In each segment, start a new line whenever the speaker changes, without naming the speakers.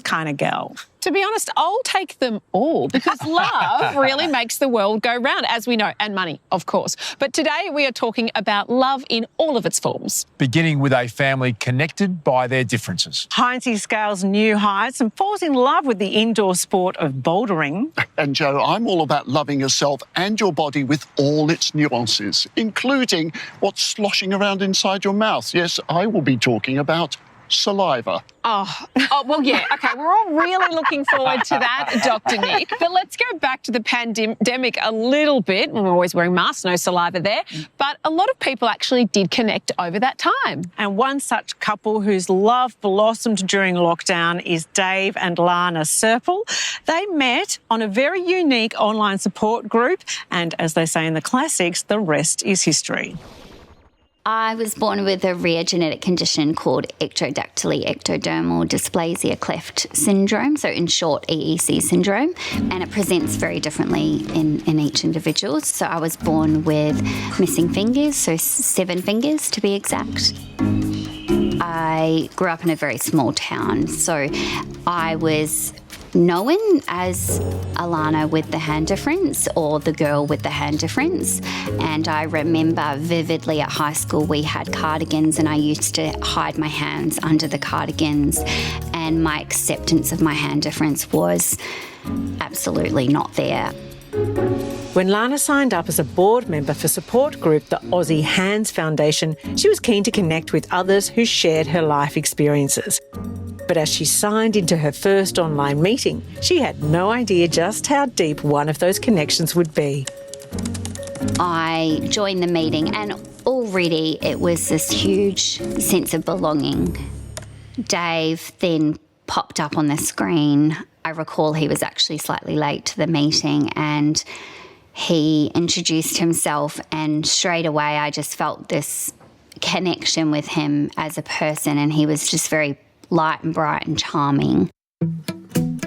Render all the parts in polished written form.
kind of girl.
To be honest, I'll take them all because love really makes the world go round, as we know, and money, of course. But today we are talking about love in all of its forms.
Beginning with a family connected by their differences.
Heinze scales new heights and falls in love with the indoor sport of bouldering.
And Joe, I'm all about loving yourself and your body with all its nuances, including what's sloshing around inside your mouth. Yes, I will be talking about saliva.
Oh, well, yeah. OK, we're all really looking forward to that, Dr. Nick. But let's go back to the pandemic a little bit. We're always wearing masks, no saliva there. But a lot of people actually did connect over that time.
And one such couple whose love blossomed during lockdown is Dave and Alana Serpel. They met on a very unique online support group. And as they say in the classics, the rest is history.
I was born with a rare genetic condition called ectrodactyly ectodermal dysplasia cleft syndrome, so in short, EEC syndrome, and it presents very differently in each individual. So I was born with missing fingers, so 7 fingers to be exact. I grew up in a very small town, so I was known as Alana with the hand difference or the girl with the hand difference. And I remember vividly at high school we had cardigans and I used to hide my hands under the cardigans, and my acceptance of my hand difference was absolutely not there.
When Lana signed up as a board member for support group the Aussie Hands Foundation, she was keen to connect with others who shared her life experiences. But as she signed into her first online meeting, she had no idea just how deep one of those connections would be.
I joined the meeting and already it was this huge sense of belonging. Dave then popped up on the screen. I recall he was actually slightly late to the meeting and he introduced himself, and straight away I just felt this connection with him as a person, and he was just very light and bright and charming.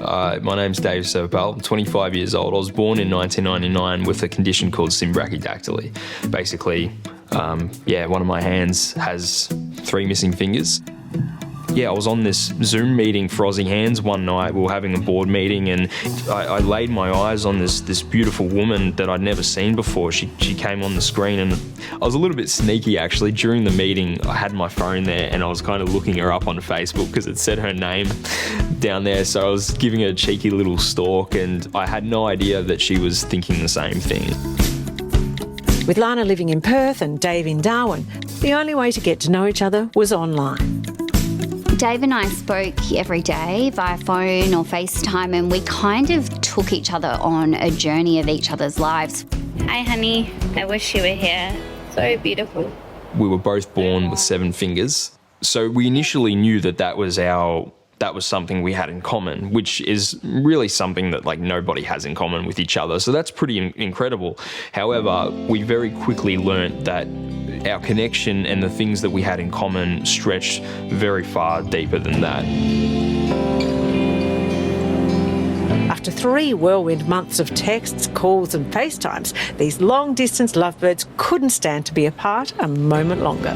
My name's Dave Serpel. I'm 25 years old. I was born in 1999 with a condition called symbrachydactyly. Basically, one of my hands has 3 missing fingers. Yeah, I was on this Zoom meeting for Aussie Hands one night. We were having a board meeting and I laid my eyes on this beautiful woman that I'd never seen before. She came on the screen and I was a little bit sneaky actually. During the meeting, I had my phone there and I was kind of looking her up on Facebook because it said her name down there. So I was giving her a cheeky little stalk and I had no idea that she was thinking the same thing.
With Lana living in Perth and Dave in Darwin, the only way to get to know each other was online.
Dave and I spoke every day via phone or FaceTime, and we kind of took each other on a journey of each other's lives.
Hi, honey. I wish you were here. So beautiful.
We were both born with 7 fingers. So we initially knew that was something we had in common, which is really something that nobody has in common with each other. So that's pretty incredible. However, we very quickly learnt that our connection and the things that we had in common stretched very far deeper than that.
After 3 whirlwind months of texts, calls and FaceTimes, these long-distance lovebirds couldn't stand to be apart a moment longer.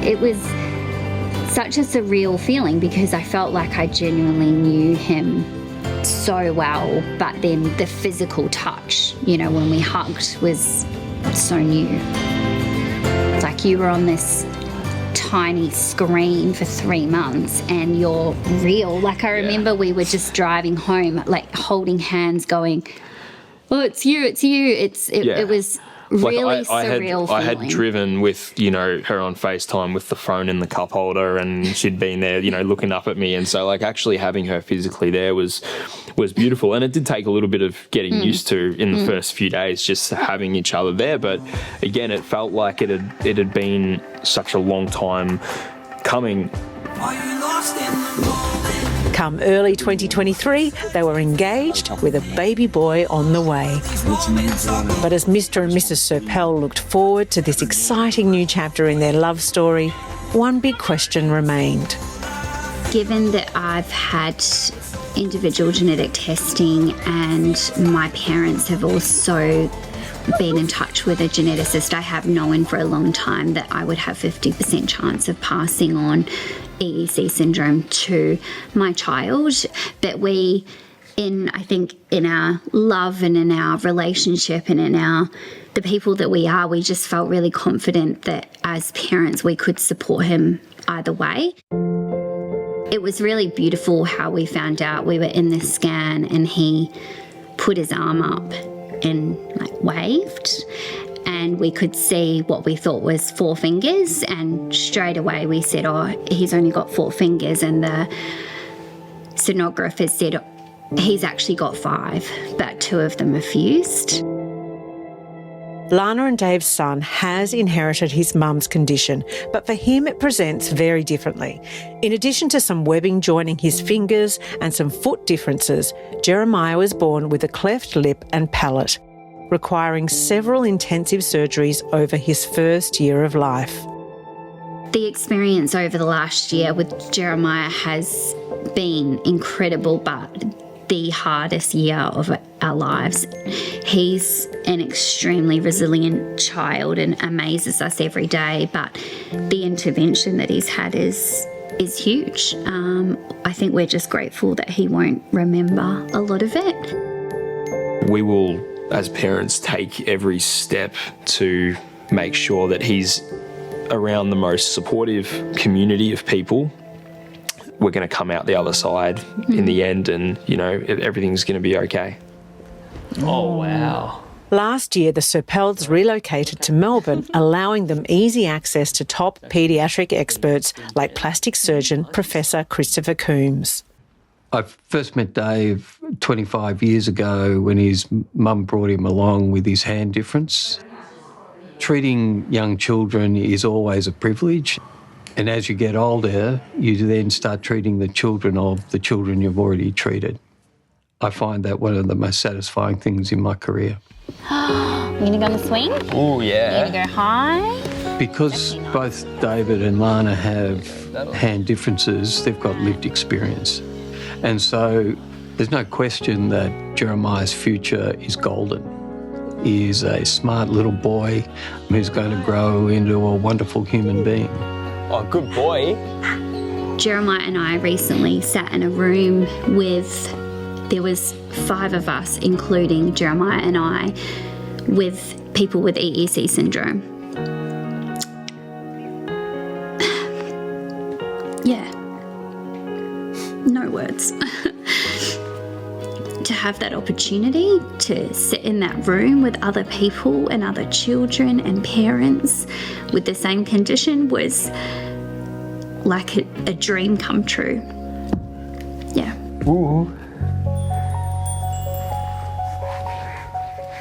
It was such a surreal feeling because I felt like I genuinely knew him so well, but then the physical touch, when we hugged was so new. It's like you were on this tiny screen for 3 months and you're real. I remember we were just driving home, holding hands going, oh, it's you. It was really surreal feeling.
I had driven with, her on FaceTime with the phone in the cup holder and she'd been there, looking up at me. And so actually having her physically there was beautiful. And it did take a little bit of getting used to in the first few days, just having each other there. But again, it felt like it had been such a long time coming.
Are you lost in the moment?
Come early 2023, they were engaged with a baby boy on the way. But as Mr. and Mrs. Serpel looked forward to this exciting new chapter in their love story, one big question remained.
Given that I've had individual genetic testing and my parents have also been in touch with a geneticist, I have known for a long time that I would have 50% chance of passing on EEC syndrome to my child, but I think in our love and in our relationship and in the people that we are, we just felt really confident that as parents we could support him either way. It was really beautiful how we found out. We were in the scan and he put his arm up and waved, and we could see what we thought was 4 fingers, and straight away we said, oh, he's only got 4 fingers, and the sonographer said he's actually got 5, but 2 of them are fused.
Lana and Dave's son has inherited his mum's condition, but for him it presents very differently. In addition to some webbing joining his fingers and some foot differences, Jeremiah was born with a cleft lip and palate, requiring several intensive surgeries over his first year of life.
The experience over the last year with Jeremiah has been incredible, but the hardest year of our lives. He's an extremely resilient child and amazes us every day, but the intervention that he's had is huge. I think we're just grateful that he won't remember a lot of it.
We will, as parents, take every step to make sure that he's around the most supportive community of people. We're going to come out the other side in the end, and, everything's going to be okay.
Oh, wow.
Last year, the Serpels relocated to Melbourne, allowing them easy access to top paediatric experts like plastic surgeon Professor Christopher Coombs.
I first met Dave 25 years ago when his mum brought him along with his hand difference. Treating young children is always a privilege. And as you get older, you then start treating the children of the children you've already treated. I find that one of the most satisfying things in my career.
You going to go on the swing?
Oh, yeah.
You going to go high?
Because both David and Lana have hand differences, they've got lived experience. And so there's no question that Jeremiah's future is golden. He is a smart little boy who's going to grow into a wonderful human being.
Oh, good boy.
Jeremiah and I recently sat in a room there was 5 of us, including Jeremiah and I, with people with EEC syndrome. Yeah. No words. To have that opportunity to sit in that room with other people and other children and parents with the same condition was like a dream come true. Yeah.
Ooh.